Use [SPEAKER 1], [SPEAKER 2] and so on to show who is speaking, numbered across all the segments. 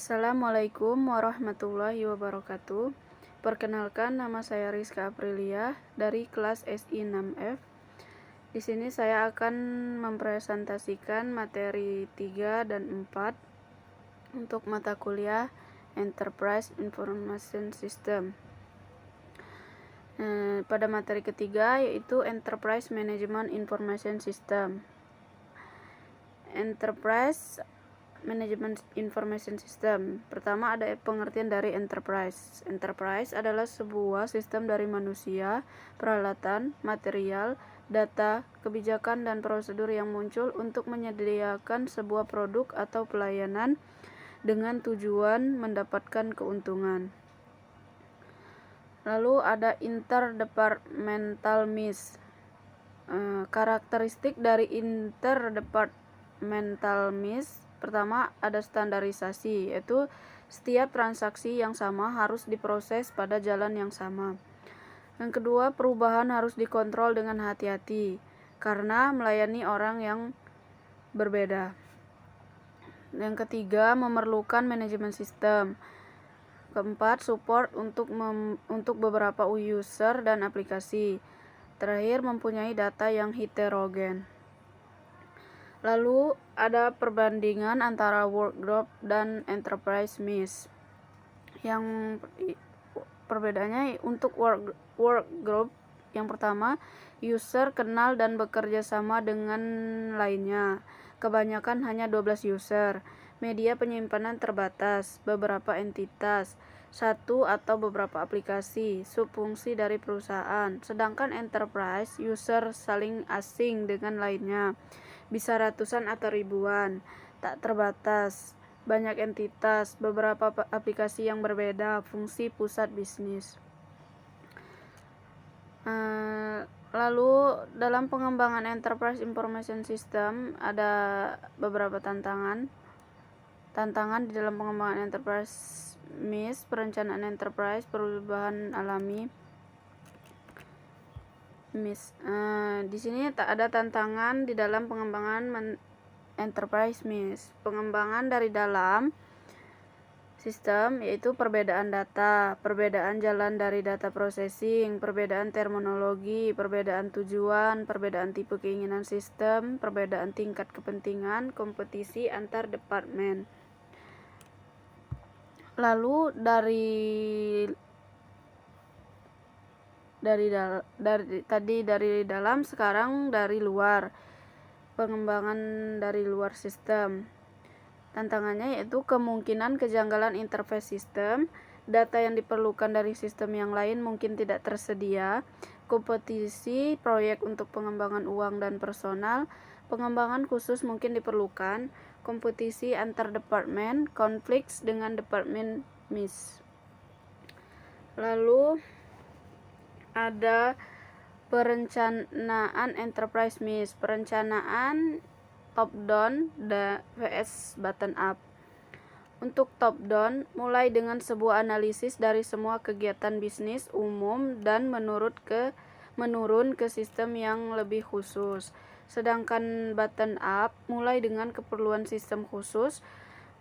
[SPEAKER 1] Assalamualaikum warahmatullahi wabarakatuh. Perkenalkan, nama saya Rizka Aprilia dari kelas SI 6F. Di sini saya akan mempresentasikan materi 3 dan 4 untuk mata kuliah Enterprise Information System. Pada materi ketiga yaitu Enterprise Management Information System. Enterprise Management Information System. Pertama ada pengertian dari enterprise. Enterprise adalah sebuah sistem dari manusia, peralatan, material, data, kebijakan, dan prosedur yang muncul untuk menyediakan sebuah produk atau pelayanan dengan tujuan mendapatkan keuntungan. Lalu ada interdepartmental MIS. Karakteristik dari interdepartmental MIS, pertama ada standarisasi, yaitu setiap transaksi yang sama harus diproses pada jalan yang sama. Yang kedua, perubahan harus dikontrol dengan hati-hati karena melayani orang yang berbeda. Yang ketiga, memerlukan manajemen sistem. Keempat, support untuk beberapa user dan aplikasi. Terakhir, mempunyai data yang heterogen. Lalu ada perbandingan antara workgroup dan enterprise MIS. Yang perbedaannya untuk workgroup, yang pertama, user kenal dan bekerja sama dengan lainnya. Kebanyakan hanya 12 user. Media penyimpanan terbatas, beberapa entitas, satu atau beberapa aplikasi, subfungsi dari perusahaan. Sedangkan enterprise, user saling asing dengan lainnya. Bisa ratusan atau ribuan, tak terbatas, banyak entitas, beberapa aplikasi yang berbeda, fungsi pusat bisnis. Lalu dalam pengembangan Enterprise Information System ada beberapa tantangan di dalam pengembangan Enterprise MIS, perencanaan Enterprise, perubahan alami MIS. Di sini tak ada tantangan di dalam pengembangan Enterprise MIS. Pengembangan dari dalam sistem yaitu perbedaan data, perbedaan jalan dari data processing, perbedaan terminologi, perbedaan tujuan, perbedaan tipe keinginan sistem, perbedaan tingkat kepentingan, kompetisi antar departemen. Lalu dari dalam, sekarang dari luar. Pengembangan dari luar sistem. Tantangannya yaitu kemungkinan kejanggalan interface sistem, data yang diperlukan dari sistem yang lain mungkin tidak tersedia, kompetisi proyek untuk pengembangan uang dan personal, pengembangan khusus mungkin diperlukan, kompetisi antar departemen, konflik dengan departemen MIS. Lalu ada perencanaan enterprise MIS, perencanaan top down vs bottom up. Untuk top down, mulai dengan sebuah analisis dari semua kegiatan bisnis umum dan menurun ke sistem yang lebih khusus. Sedangkan bottom up, mulai dengan keperluan sistem khusus,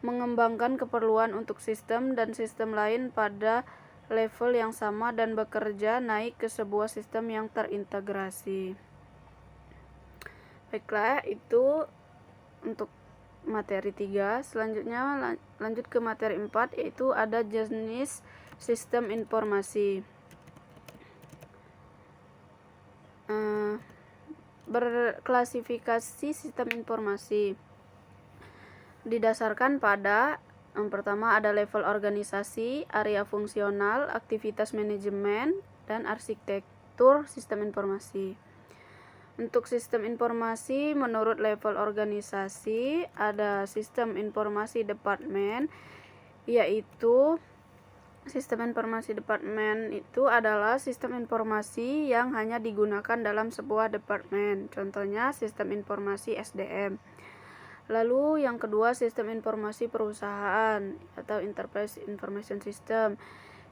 [SPEAKER 1] mengembangkan keperluan untuk sistem dan sistem lain pada level yang sama dan bekerja naik ke sebuah sistem yang terintegrasi. Baiklah, itu untuk materi 3. Selanjutnya lanjut ke materi 4, yaitu ada jenis sistem informasi. Berklasifikasi sistem informasi didasarkan pada yang pertama ada level organisasi, area fungsional, aktivitas manajemen, dan arsitektur sistem informasi. Untuk sistem informasi menurut level organisasi ada sistem informasi departemen, yaitu sistem informasi departemen itu adalah sistem informasi yang hanya digunakan dalam sebuah departemen. Contohnya sistem informasi SDM. Lalu yang kedua sistem informasi perusahaan atau Enterprise Information System,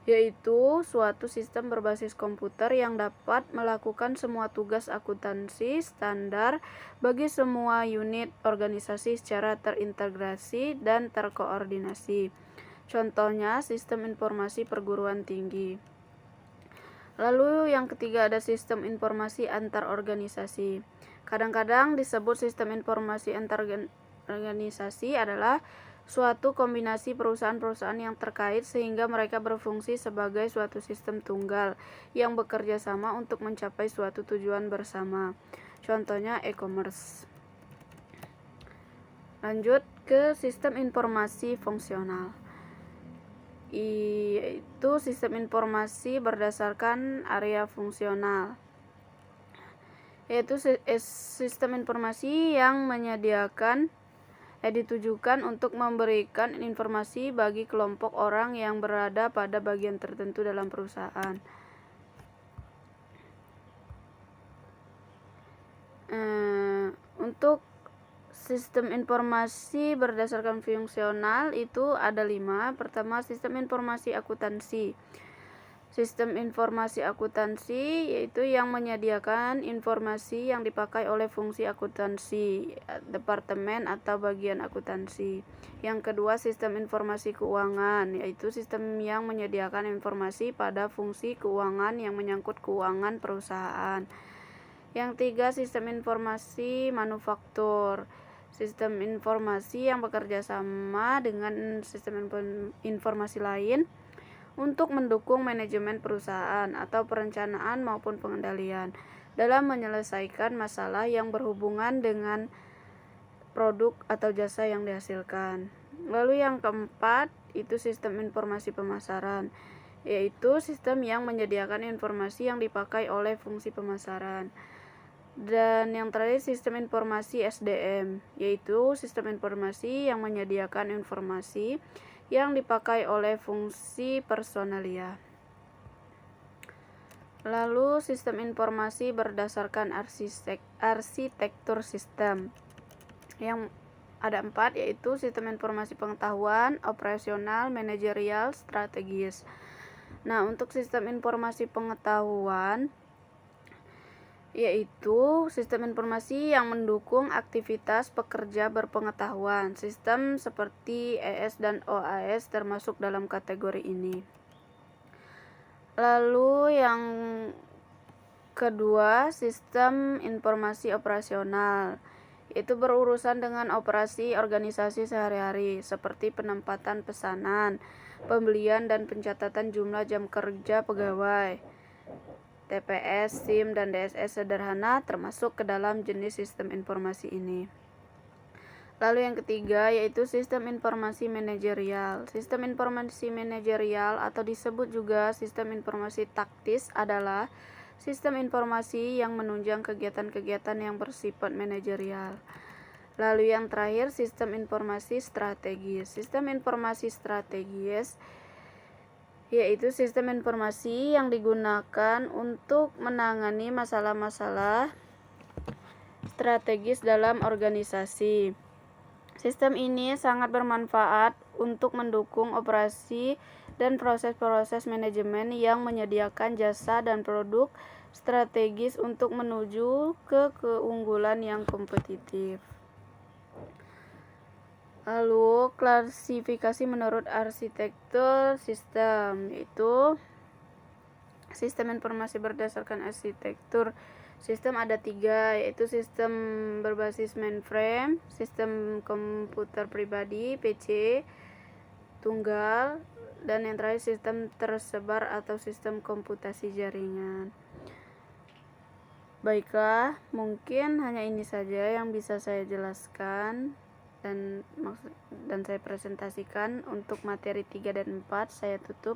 [SPEAKER 1] yaitu suatu sistem berbasis komputer yang dapat melakukan semua tugas akuntansi standar bagi semua unit organisasi secara terintegrasi dan terkoordinasi. Contohnya, sistem informasi perguruan tinggi. Lalu yang ketiga ada sistem informasi antar organisasi. Kadang-kadang disebut sistem informasi antar organisasi adalah suatu kombinasi perusahaan-perusahaan yang terkait sehingga mereka berfungsi sebagai suatu sistem tunggal yang bekerja sama untuk mencapai suatu tujuan bersama. Contohnya e-commerce. Lanjut ke sistem informasi fungsional. Yaitu sistem informasi berdasarkan area fungsional, yaitu sistem informasi yang ditujukan untuk memberikan informasi bagi kelompok orang yang berada pada bagian tertentu dalam perusahaan. Untuk sistem informasi berdasarkan fungsional itu ada 5. Pertama, sistem informasi akuntansi. Sistem informasi akuntansi yaitu yang menyediakan informasi yang dipakai oleh fungsi akuntansi, departemen atau bagian akuntansi. Yang kedua, sistem informasi keuangan, yaitu sistem yang menyediakan informasi pada fungsi keuangan yang menyangkut keuangan perusahaan. Yang tiga, sistem informasi manufaktur. Sistem informasi yang bekerja sama dengan sistem informasi lain untuk mendukung manajemen perusahaan atau perencanaan maupun pengendalian dalam menyelesaikan masalah yang berhubungan dengan produk atau jasa yang dihasilkan. Lalu yang keempat itu sistem informasi pemasaran, yaitu sistem yang menyediakan informasi yang dipakai oleh fungsi pemasaran. Dan yang terakhir sistem informasi SDM, yaitu sistem informasi yang menyediakan informasi yang dipakai oleh fungsi personalia. Lalu sistem informasi berdasarkan arsitektur sistem yang ada 4, yaitu sistem informasi pengetahuan, operasional, manajerial, strategis. Nah, untuk sistem informasi pengetahuan yaitu sistem informasi yang mendukung aktivitas pekerja berpengetahuan. Sistem seperti ES dan OAS termasuk dalam kategori ini. Lalu yang kedua, sistem informasi operasional, yaitu berurusan dengan operasi organisasi sehari-hari seperti penempatan pesanan, pembelian dan pencatatan jumlah jam kerja pegawai, TPS, SIM, dan DSS sederhana termasuk ke dalam jenis sistem informasi ini. Lalu yang ketiga yaitu sistem informasi manajerial. Sistem informasi manajerial atau disebut juga sistem informasi taktis adalah sistem informasi yang menunjang kegiatan-kegiatan yang bersifat manajerial. Lalu yang terakhir sistem informasi strategis. Sistem informasi strategis yaitu sistem informasi yang digunakan untuk menangani masalah-masalah strategis dalam organisasi. Sistem ini sangat bermanfaat untuk mendukung operasi dan proses-proses manajemen yang menyediakan jasa dan produk strategis untuk menuju ke keunggulan yang kompetitif. Lalu klasifikasi menurut arsitektur sistem, yaitu sistem informasi berdasarkan arsitektur sistem ada 3, yaitu sistem berbasis mainframe, sistem komputer pribadi PC tunggal, dan yang terakhir sistem tersebar atau sistem komputasi jaringan. Baiklah, mungkin hanya ini saja yang bisa saya jelaskan dan saya presentasikan untuk materi 3 dan 4. Saya tutup.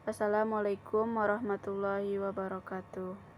[SPEAKER 1] Wassalamualaikum warahmatullahi wabarakatuh.